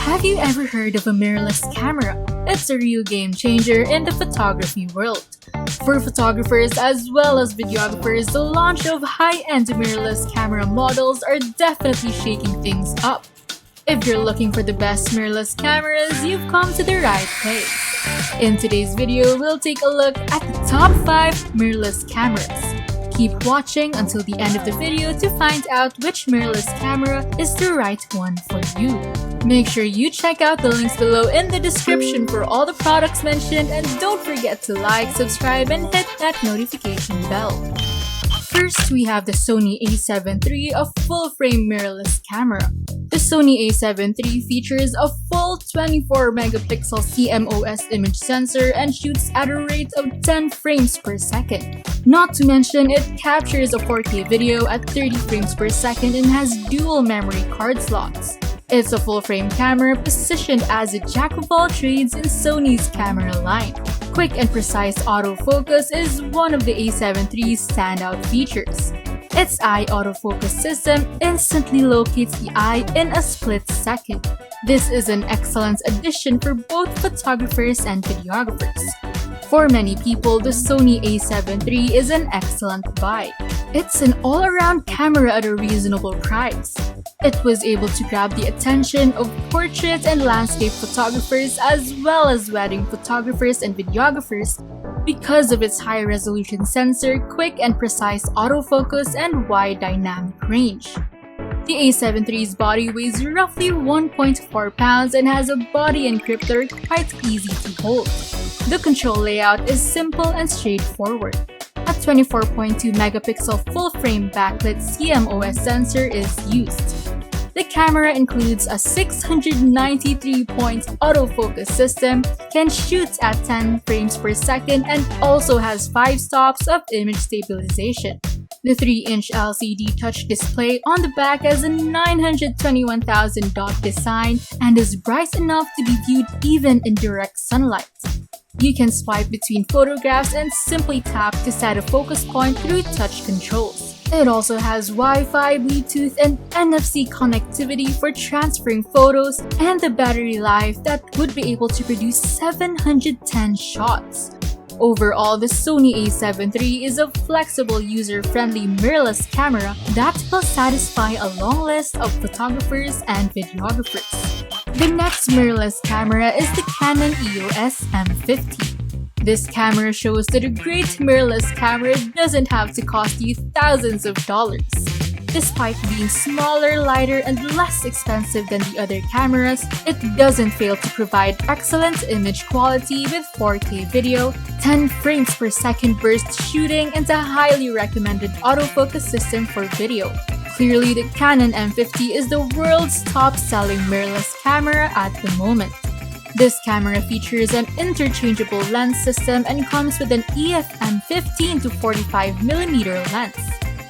Have you ever heard of a mirrorless camera? It's a real game changer in the photography world. For photographers as well as videographers, the launch of high-end mirrorless camera models are definitely shaking things up. If you're looking for the best mirrorless cameras, you've come to the right place. In today's video, we'll take a look at the top 5 mirrorless cameras. Keep watching until the end of the video to find out which mirrorless camera is the right one for you. Make sure you check out the links below in the description for all the products mentioned, and don't forget to like, subscribe, and hit that notification bell. First, we have the Sony A7 III, a full-frame mirrorless camera. The Sony A7 III features a full 24-megapixel CMOS image sensor and shoots at a rate of 10 frames per second. Not to mention, it captures a 4K video at 30 frames per second and has dual memory card slots. It's a full-frame camera positioned as a jack-of-all-trades in Sony's camera line. Quick and precise autofocus is one of the A7 III's standout features. Its eye autofocus system instantly locates the eye in a split second. This is an excellent addition for both photographers and videographers. For many people, the Sony A7 III is an excellent buy. It's an all-around camera at a reasonable price. It was able to grab the attention of portrait and landscape photographers as well as wedding photographers and videographers because of its high-resolution sensor, quick and precise autofocus, and wide dynamic range. The A7 III's body weighs roughly 1.4 pounds and has a body encryptor quite easy to hold. The control layout is simple and straightforward. A 24.2 megapixel full-frame backlit CMOS sensor is used. The camera includes a 693-point autofocus system, can shoot at 10 frames per second, and also has 5 stops of image stabilization. The 3-inch LCD touch display on the back has a 921,000 dot design and is bright enough to be viewed even in direct sunlight. You can swipe between photographs and simply tap to set a focus point through touch controls. It also has Wi-Fi, Bluetooth, and NFC connectivity for transferring photos, and the battery life that would be able to produce 710 shots. Overall, the Sony A7 III is a flexible, user-friendly mirrorless camera that will satisfy a long list of photographers and videographers. The next mirrorless camera is the Canon EOS M50. This camera shows that a great mirrorless camera doesn't have to cost you thousands of dollars. Despite being smaller, lighter, and less expensive than the other cameras, it doesn't fail to provide excellent image quality with 4K video, 10 frames per second burst shooting, and a highly recommended autofocus system for video. Clearly, the Canon M50 is the world's top-selling mirrorless camera at the moment. This camera features an interchangeable lens system and comes with an EF M15 to 45mm lens.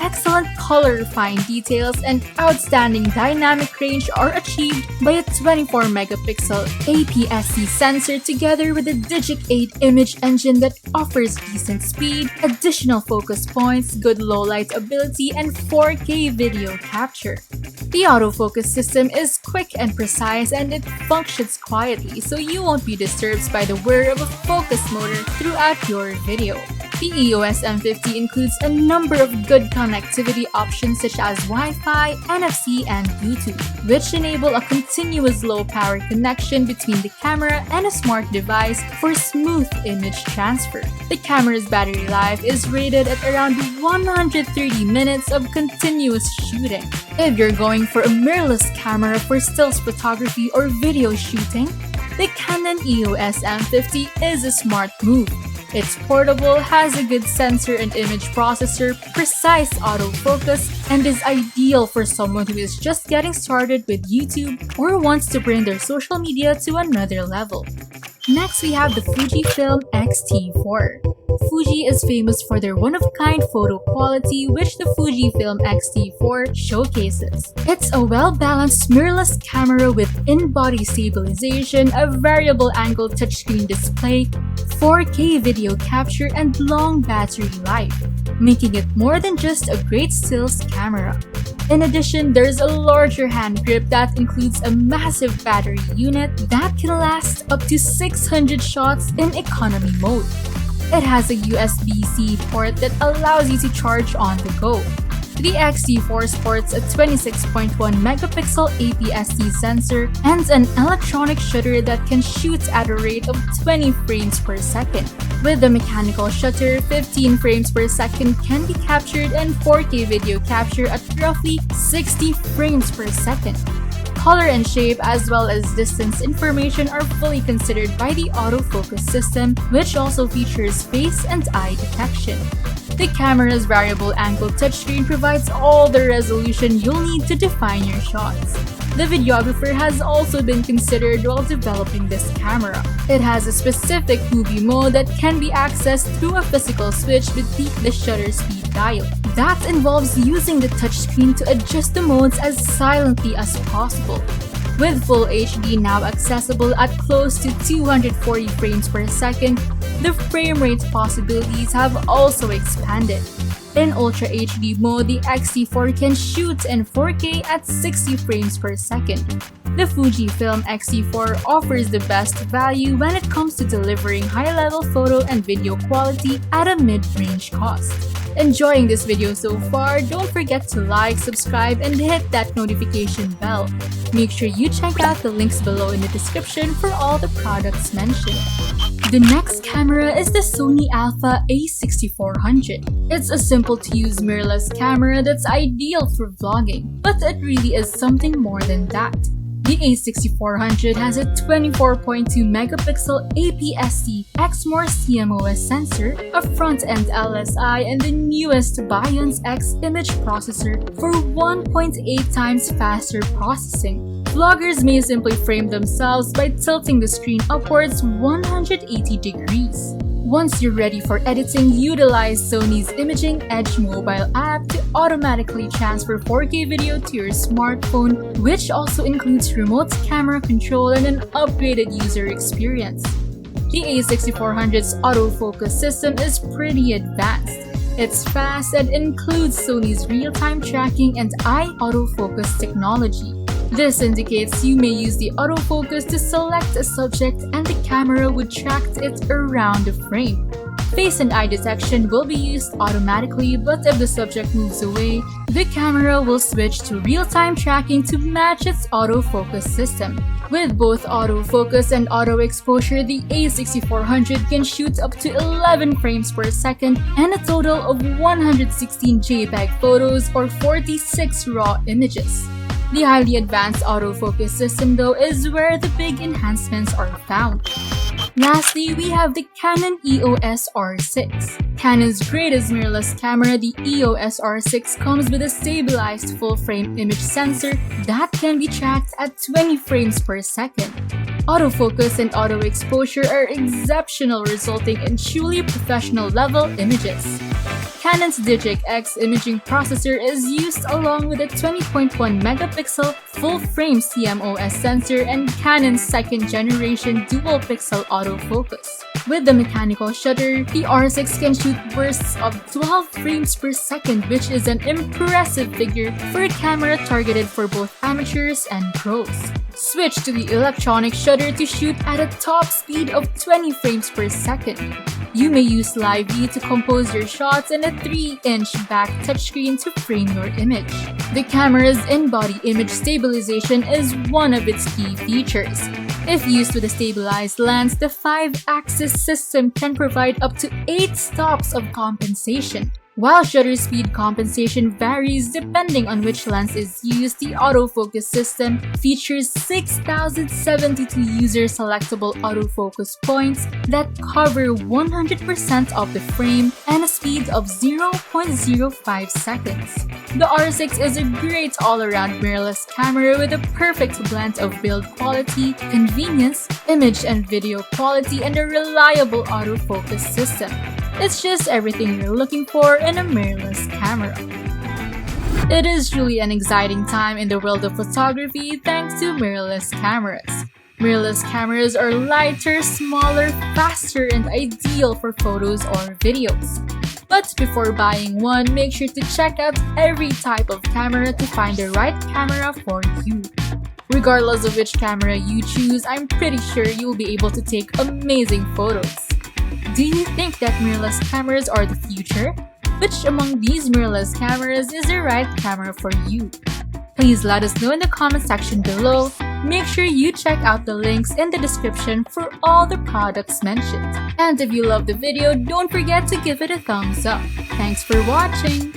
Excellent color-refined details and outstanding dynamic range are achieved by a 24-megapixel APS-C sensor together with a Digic 8 image engine that offers decent speed, additional focus points, good low-light ability, and 4K video capture. The autofocus system is quick and precise, and it functions quietly, so you won't be disturbed by the whir of a focus motor throughout your video. The EOS M50 includes a number of good connectivity options such as Wi-Fi, NFC, and Bluetooth, which enable a continuous low-power connection between the camera and a smart device for smooth image transfer. The camera's battery life is rated at around 130 minutes of continuous shooting. If you're going for a mirrorless camera for stills photography or video shooting, the Canon EOS M50 is a smart move. It's portable, has a good sensor and image processor, precise autofocus, and is ideal for someone who is just getting started with YouTube or wants to bring their social media to another level. Next, we have the Fujifilm XT4. Fuji is famous for their one-of-a-kind photo quality, which the Fujifilm XT4 showcases. It's a well-balanced mirrorless camera with in-body stabilization, a variable angle touchscreen display, 4K video capture, and long battery life, making it more than just a great stills camera. In addition, there's a larger hand grip that includes a massive battery unit that can last up to 600 shots in economy mode. It has a USB-C port that allows you to charge on the go. The XT4 sports a 26.1 megapixel APS-C sensor and an electronic shutter that can shoot at a rate of 20 frames per second. With the mechanical shutter, 15 frames per second can be captured and 4K video capture at roughly 60 frames per second. Color and shape as well as distance information are fully considered by the autofocus system, which also features face and eye detection. The camera's variable angle touchscreen provides all the resolution you'll need to define your shots. The videographer has also been considered while developing this camera. It has a specific movie mode that can be accessed through a physical switch beneath the shutter speed dial. That involves using the touchscreen to adjust the modes as silently as possible. With Full HD now accessible at close to 240 frames per second, the frame rate possibilities have also expanded. In Ultra HD mode, the XT4 can shoot in 4K at 60 frames per second. The Fujifilm XT4 offers the best value when it comes to delivering high-level photo and video quality at a mid-range cost. Enjoying this video so far? Don't forget to like, subscribe, and hit that notification bell. Make sure you check out the links below in the description for all the products mentioned. The next camera is the Sony Alpha A6400. It's a simple-to-use mirrorless camera that's ideal for vlogging, but it really is something more than that. The A6400 has a 24.2 megapixel APS-C Exmor CMOS sensor, a front-end LSI, and the newest Bionz X image processor for 1.8 times faster processing. Vloggers may simply frame themselves by tilting the screen upwards 180 degrees. Once you're ready for editing, utilize Sony's Imaging Edge mobile app to automatically transfer 4K video to your smartphone, which also includes remote camera control and an upgraded user experience. The A6400's autofocus system is pretty advanced. It's fast and includes Sony's real-time tracking and eye autofocus technology. This indicates you may use the autofocus to select a subject and the camera would track it around the frame. Face and eye detection will be used automatically, but if the subject moves away, the camera will switch to real-time tracking to match its autofocus system. With both autofocus and auto exposure, the A6400 can shoot up to 11 frames per second and a total of 116 JPEG photos or 46 RAW images. The highly advanced autofocus system though is where the big enhancements are found. Lastly, we have the Canon EOS R6. Canon's greatest mirrorless camera, the EOS R6 comes with a stabilized full-frame image sensor that can be tracked at 20 frames per second. Autofocus and auto exposure are exceptional, resulting in truly professional level images. Canon's Digic X imaging processor is used along with a 20.1 megapixel full-frame CMOS sensor and Canon's second-generation dual-pixel autofocus. With the mechanical shutter, the R6 can shoot bursts of 12 frames per second, which is an impressive figure for a camera targeted for both amateurs and pros. Switch to the electronic shutter to shoot at a top speed of 20 frames per second. You may use Live V to compose your shots and a 3-inch back touchscreen to frame your image. The camera's in-body image stabilization is one of its key features. If used with a stabilized lens, the 5-axis system can provide up to 8 stops of compensation. While shutter speed compensation varies depending on which lens is used, the autofocus system features 6,072 user-selectable autofocus points that cover 100% of the frame and a speed of 0.05 seconds. The R6 is a great all-around mirrorless camera with a perfect blend of build quality, convenience, image and video quality, and a reliable autofocus system. It's just everything you're looking for in a mirrorless camera. It is truly an exciting time in the world of photography thanks to mirrorless cameras. Mirrorless cameras are lighter, smaller, faster, and ideal for photos or videos. But before buying one, make sure to check out every type of camera to find the right camera for you. Regardless of which camera you choose, I'm pretty sure you'll be able to take amazing photos. Do you think that mirrorless cameras are the future? Which among these mirrorless cameras is the right camera for you? Please let us know in the comment section below. Make sure you check out the links in the description for all the products mentioned. And if you love the video, don't forget to give it a thumbs up. Thanks for watching!